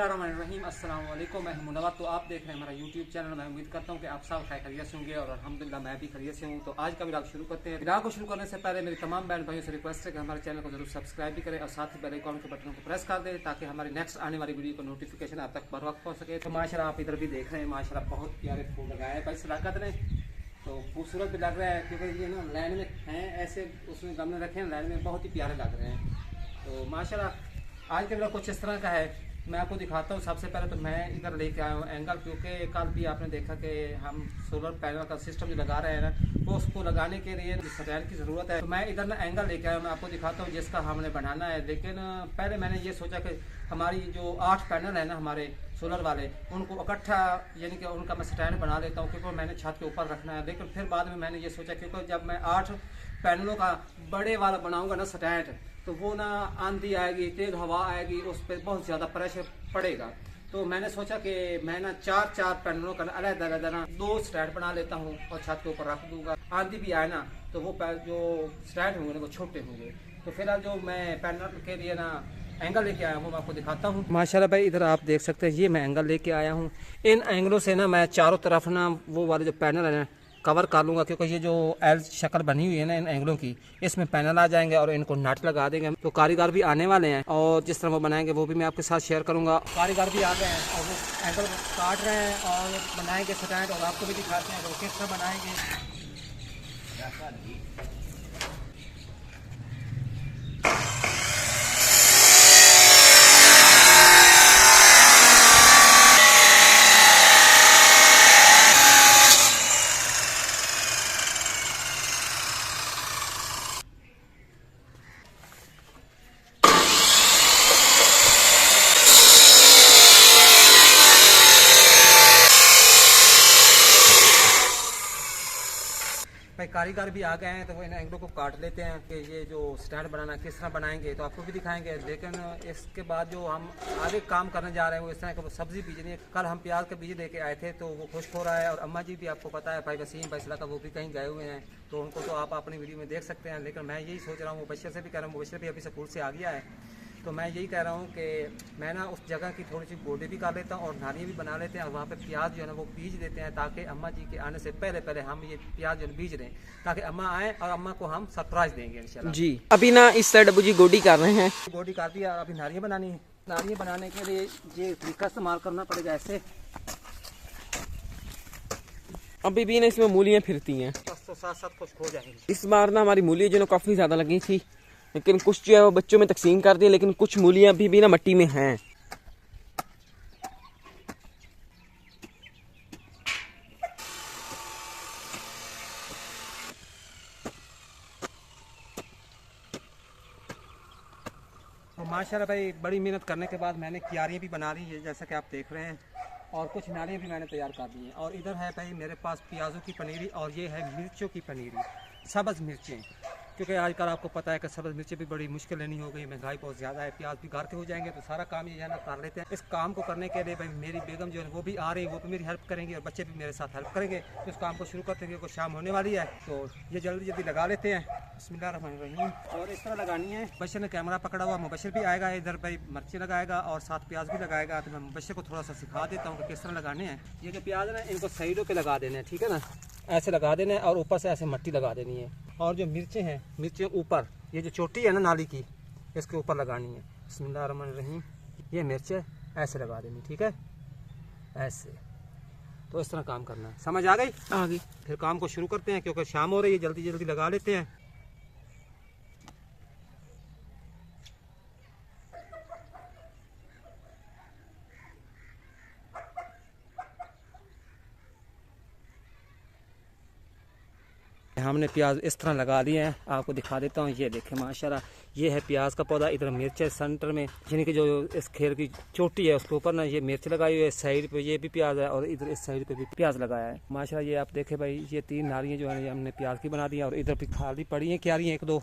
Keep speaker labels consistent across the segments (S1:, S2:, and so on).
S1: बिस्मिल्लाहिर्रहमानिर्रहीम अस्सलाम वालेकुम, मैं मुनव्वर। तो आप देख रहे हैं हमारा यूट्यूब चैनल। मैं उम्मीद करता हूँ कि आप सब खैरियत से होंगे और अल्हम्दुलिल्लाह मैं भी खैरियत से हूँ। तो आज का व्लॉग शुरू करते हैं। व्लॉग को शुरू करने से पहले मेरी तमाम बहन भाइयों से रिक्वेस्ट है कि हमारे चैनल को जरूर सब्सक्राइब भी करें और साथ ही बेल आइकन के बटन को प्रेस कर दें ताकि हमारी नेक्स्ट आने वाली वीडियो को नोटिफिकेशन आप तक बर वक्त पहुँच सके। तो माशाल्लाह आप इधर भी देख रहे हैं, माशाल्लाह बहुत प्यारे फूल लगाए हैं भाई सलाकत ने, तो खूबसूरत भी लग रहा है क्योंकि ये ना लाइन में हैं, ऐसे उसमें गमले रखे हैं लाइन में, बहुत ही प्यारे लग रहे हैं। तो माशाल्लाह आज का व्लॉग कुछ इस तरह का है, मैं आपको दिखाता हूँ। सबसे पहले तो मैं इधर लेके आया हूँ एंगल, क्योंकि कल भी आपने देखा कि हम सोलर पैनल का सिस्टम जो लगा रहे हैं ना, वो उसको लगाने के लिए स्टैंड की ज़रूरत है। तो मैं इधर ना एंगल लेके आया हूँ, मैं आपको दिखाता हूँ जिसका हमने बनाना है। लेकिन पहले मैंने ये सोचा कि हमारी जो 8 पैनल है ना हमारे सोलर वाले, उनको इकट्ठा यानी कि उनका मैं स्टैंड बना लेता हूँ क्योंकि मैंने छत के ऊपर रखना है। लेकिन फिर बाद में मैंने ये सोचा क्योंकि जब मैं 8 पैनलों का बड़े वाला बनाऊँगा ना स्टैंड, तो वो ना आंधी आएगी, तेज़ हवा आएगी, उस पर बहुत ज़्यादा प्रेशर पड़ेगा। तो मैंने सोचा कि मैं ना 4 पैनलों का अलग अलग ना 2 स्टैंड बना लेता हूँ और छत के ऊपर रख दूंगा। आंधी भी आए ना तो वो जो स्टैंड होंगे ना वो छोटे होंगे। तो फिलहाल जो मैं पैनल के लिए ना एंगल लेके आया हूँ मैं आपको दिखाता हूँ। माशाल्लाह भाई इधर आप देख सकते हैं, ये मैं एंगल लेके आया हूँ। इन एंगलों से ना मैं चारों तरफ ना वो वाले जो पैनल है ना कवर कर लूँगा, क्योंकि ये जो एल शक्ल बनी हुई है ना इन एंगलों की, इसमें पैनल आ जाएंगे और इनको नट लगा देंगे। तो कारीगर भी आने वाले हैं और जिस तरह वो बनाएंगे वो भी मैं आपके साथ शेयर करूँगा। कारीगर भी आ गए हैं और वो एंगल काट रहे हैं और बनाएंगे स्टैंड, और आपको भी दिखाते हैं वो किस तरह बनाएंगे। भाई कारीगर भी आ गए हैं तो वो इन एंगलों को काट लेते हैं कि ये जो स्टैंड बनाना किस तरह बनाएंगे, तो आपको भी दिखाएंगे। लेकिन इसके बाद जो हम आगे काम करने जा रहे हैं वो इस तरह का, वो सब्जी बीजनी है। कल हम प्याज का बीज लेके आए थे तो वो खुश्क हो रहा है, और अम्मा जी भी आपको पता है भाई वसीम फैसला का, वो भी कहीं गए हुए हैं, तो उनको तो आप अपनी वीडियो में देख सकते हैं। लेकिन मैं यही सोच रहा हूँ, मुबशर से भी कह रहा हूँ, मुबशर भी अभी स्कूल से आ गया है, तो मैं यही कह रहा हूँ कि मैं ना उस जगह की थोड़ी सी गोडी भी कर लेता हूँ और नालियाँ भी बना लेते हैं और वहाँ पे प्याज जो है ना वो बीज देते हैं, ताकि अम्मा जी के आने से पहले पहले हम ये प्याज जो है बीज दें, ताकि अम्मा आए और अम्मा को हम सरप्राइज देंगे इंशाल्लाह जी।
S2: अभी ना इस साइड अबू जी गोडी कर रहे हैं,
S1: गोडी कर दिया, अभी नालियाँ बनानी है। नालियाँ बनाने के लिए ये तरीका इस्तेमाल करना पड़ेगा ऐसे।
S2: अभी भी ना इसमें मूलियाँ फिरती हैं,
S1: तो साथ साथ खुश्क हो जाएंगी।
S2: इस बार ना हमारी मूलियाँ जो ना काफ़ी ज़्यादा लगी थी, लेकिन कुछ जो है वो बच्चों में तकसीम कर दी, लेकिन कुछ मूलियाँ अभी भी ना मट्टी में हैं।
S1: तो माशाल्लाह भाई बड़ी मेहनत करने के बाद मैंने क्यारियाँ भी बना ली है जैसा कि आप देख रहे हैं, और कुछ नालियाँ भी मैंने तैयार कर दी हैं। और इधर है भाई मेरे पास प्याज़ों की पनीरी, और ये है मिर्चों की पनीरी, सब्ज़ मिर्चें, क्योंकि आजकल आपको पता है कि सब्ज़ मिर्चें भी बड़ी मुश्किल लेनी हो गई, महंगाई बहुत ज़्यादा है। प्याज भी घर के हो जाएंगे तो सारा काम ये है ना कर लेते हैं। इस काम को करने के लिए भाई मेरी बेगम जो है वो भी आ रही है, वो भी मेरी हेल्प करेंगे और बच्चे भी मेरे साथ हेल्प करेंगे। तो इस काम को शुरू करते हैं, शाम होने वाली है तो ये जल्दी जल्दी लगा लेते हैं। बिस्मिल्लाहिर्रहमानिर्रहीम। और इस तरह लगानी है। मुबशर ने कैमरा पकड़ा हुआ, मुबशर भी आएगा इधर भाई, मिर्ची लगाएगा और साथ प्याज भी लगाएगा। तो मैं मुबशर को थोड़ा सा सिखा देता हूँ कि किस तरह लगाने हैं। ये जो प्याज है इनको साइडों पे लगा देने हैं, ठीक है ना, ऐसे लगा देना है और ऊपर से ऐसे मट्टी लगा देनी है। और जो मिर्चें हैं, मिर्चें ऊपर ये जो चोटी है ना नाली की, इसके ऊपर लगानी है। बिस्मिल्लाहिर्रहमानिर्रहीम। ये मिर्चें ऐसे लगा देनी, ठीक है, ऐसे। तो इस तरह काम करना है, समझ आ गई?
S2: आ गई।
S1: फिर काम को शुरू करते हैं क्योंकि शाम हो रही है, जल्दी जल्दी लगा लेते हैं। हमने प्याज इस तरह लगा दिए हैं, आपको दिखा देता हूँ। ये देखें माशाल्लाह, ये है प्याज का पौधा, इधर मिर्च है सेंटर में, यानी कि जो इस खेर की चोटी है उसके ऊपर ना ये मिर्च लगाई हुई है, साइड पे ये भी प्याज है और इधर इस साइड पे भी प्याज लगाया है। माशाल्लाह ये आप देखें भाई, ये 3 नालियाँ जो है ये हमने प्याज की बना दी है और इधर भी खाली पड़ी हैं क्यारियाँ 1-2।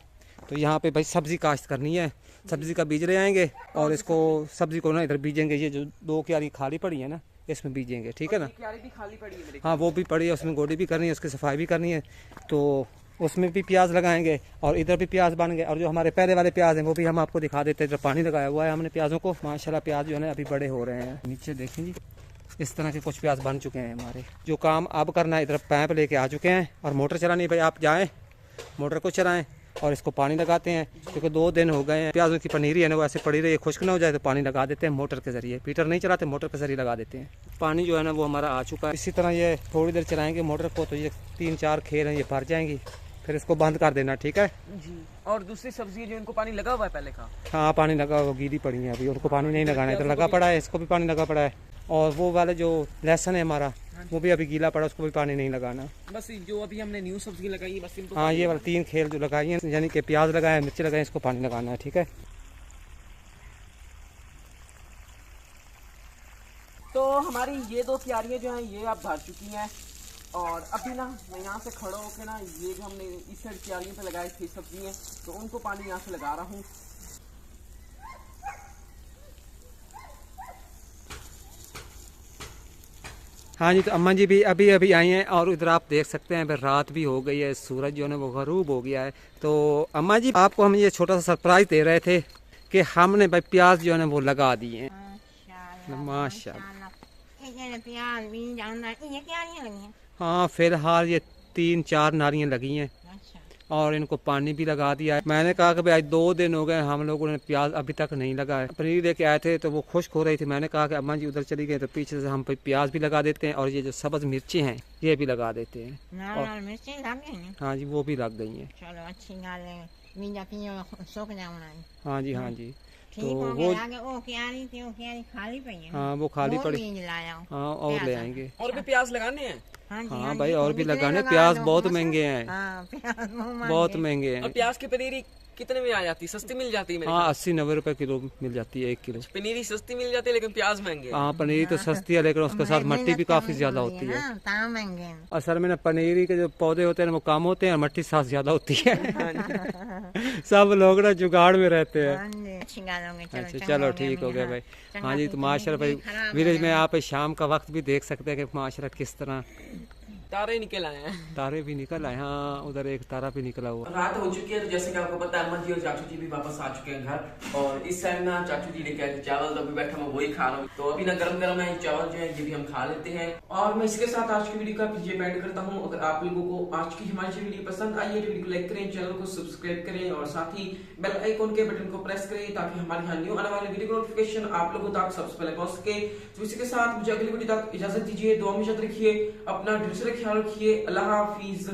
S1: तो यहाँ पे भाई सब्जी काश्त करनी है, सब्जी का बीज ले आएंगे और इसको सब्जी को ना इधर बीजेंगे। ये जो 2 क्यारी खाली पड़ी है ना इसमें बीजेंगे, ठीक है ना।
S2: क्यारी भी खाली पड़ी है मेरी।
S1: हाँ वो भी पड़ी है, उसमें गोडी भी करनी है, उसकी सफाई भी करनी है। तो उसमें भी प्याज लगाएंगे और इधर भी प्याज बन गए। और जो हमारे पहले वाले प्याज हैं वो भी हम आपको दिखा देते हैं। इधर पानी लगाया हुआ है हमने प्याजों को, माशाल्लाह प्याज जो है ना अभी बड़े हो रहे हैं। नीचे देखें जी, इस तरह के कुछ प्याज बन चुके हैं हमारे। जो काम अब करना है, इधर पैप लेके आ चुके हैं और मोटर चलानी भाई, आप जाएँ मोटर को चलाएं और इसको पानी लगाते हैं, क्योंकि 2 दिन हो गए हैं प्याजों की पनीरी है ना वो ऐसे पड़ी रही है, खुश्क ना हो जाए तो पानी लगा देते हैं मोटर के ज़रिए। पीटर नहीं चलाते, मोटर के ज़रिए लगा देते हैं। पानी जो है ना वो हमारा आ चुका है। इसी तरह ये थोड़ी देर चलाएंगे मोटर को तो ये 3-4 खेल हैं ये भर जाएंगी, फिर इसको बंद कर देना, ठीक है
S2: जी। और दूसरी सब्जी जो इनको पानी लगा हुआ है पहले का?
S1: हाँ पानी लगा हुआ, गीली पड़ी है अभी, उनको पानी नहीं लगाना है। इधर लगा पड़ा है, इसको भी पानी लगा पड़ा है। और वो वाले जो लहसुन है हमारा वो भी अभी गीला पड़ा, उसको भी पानी नहीं लगाना।
S2: बस जो अभी हमने न्यू सब्जी लगाई है बस इनको।
S1: हाँ ये वाला 3 खेल जो लगाई हैं, यानी कि प्याज लगाए, मिर्च लगाए, इसको पानी लगाना है, ठीक है।
S2: तो हमारी ये 2 क्यारियाँ जो हैं ये अब भर चुकी हैं। और अभी ना मैं यहाँ से खड़ा होकर ना ये जो हमने इस साइड क्यारियों पे लगाई थी सब्जियाँ, तो उनको पानी यहाँ से लगा रहा हूँ।
S1: हाँ जी, तो अम्मा जी भी अभी अभी आई हैं और इधर आप देख सकते हैं रात भी हो गई है, सूरज जो है ना वो गरूब हो गया है। तो अम्मा जी आपको हम ये छोटा सा सरप्राइज दे रहे थे कि हमने भाई प्याज जो है ना वो लगा दिए हैं। माशाल्लाह। हाँ फिलहाल ये 3-4 नारियाँ लगी हैं और इनको पानी भी लगा दिया है। मैंने कहा कि भाई आज 2 दिन हो गए हम लोगों ने प्याज अभी तक नहीं लगाया। पनीर लेके आए थे तो वो खुश्क हो रही थी, मैंने कहा कि अम्मा जी उधर चली गई तो पीछे से हम प्याज भी लगा देते हैं और ये जो सब्ज मिर्ची हैं ये भी लगा देते हैं।
S3: लाल मिर्ची लग गई हैं?
S1: हाँ जी वो भी लग गई हैं।
S3: चलो अच्छी गल है, मीजा पियो सूख जाऊना है।
S1: हाँ जी हाँ जी।
S3: ठीक
S1: तो
S3: हो
S1: वो
S3: गया, आगे ओ क्यारी थी, ओ क्यारी खाली पई है।
S1: हाँ वो खाली पड़ी।
S3: बीज लाया।
S1: हाँ और ले आएंगे।
S2: और भी प्याज लगाने हैं?
S3: हाँ जी
S1: हाँ
S3: जी,
S1: भाई और भी
S3: कितने
S1: लगाने,
S3: लगा
S1: प्याज
S3: दो,
S1: बहुत
S3: मौसम?
S1: महंगे हैं,
S3: हाँ प्याज
S1: बहुत महंगे
S2: और
S1: हैं।
S2: प्याज की पनीरी कितने में आ जाती? सस्ती मिल जाती है मेरे
S1: हाँ
S2: ख्याल
S1: 80-90 रुपए किलो मिल जाती है 1 किलो।
S2: से। पनीरी सस्ती मिल जाती है लेकिन प्याज महंगे हैं।
S1: हाँ पनीर तो सस्ती है लेकिन उसके साथ मट्टी भी काफी ज्यादा होती है।
S3: ता महंगे हैं।
S1: असल में ना पनीरी के जो पौधे होते हैं ना वो कम होते हैं और मट्टी साथ ज्यादा होती है। सब लोग ना जुगाड़ में रहते हैं।
S3: हाँ जी, अच्छी गल हो गई।
S1: अच्छा चलो ठीक हो गया भाई। हाँ जी तो माशाल्लाह भाई विलेज में आप शाम का वक्त भी देख सकते हैं कि माशाल्लाह किस तरह
S2: तारे निकल आए हैं।
S1: तारे भी निकल आए। हाँ उधर एक तारा भी निकला हुआ।
S2: रात हो चुकी है तो जैसे कि आपको पता है अम्मा जी और चाचू जी भी वापस आ चुके हैं घर। और इस साइड ना चाचू जी लेके आए चावल, तो अभी बैठा मैं वही खा रहा हूँ। तो अभी ना गरम गरम है चावल जो है ये भी हम खा लेते हैं। और मैं इसके साथ आज की वीडियो का ये एंड करता हूँ। अगर आप लोगों को आज की हमारी वीडियो पसंद आई है तो वीडियो को लाइक करें, चैनल को सब्सक्राइब करें और साथ ही बेल आइकॉन के बटन को प्रेस करें ताकि हमारे यहाँ न्यू आने वाली वीडियो का नोटिफिकेशन आप लोगों तक सबसे पहले पहुंच सके। तो इसी के साथ मुझे अगली वीडियो तक इजाजत दीजिए। दुआ में याद रखिए, अपना ढेर सारा ख्याल रखिए। अल्लाह हाफिज।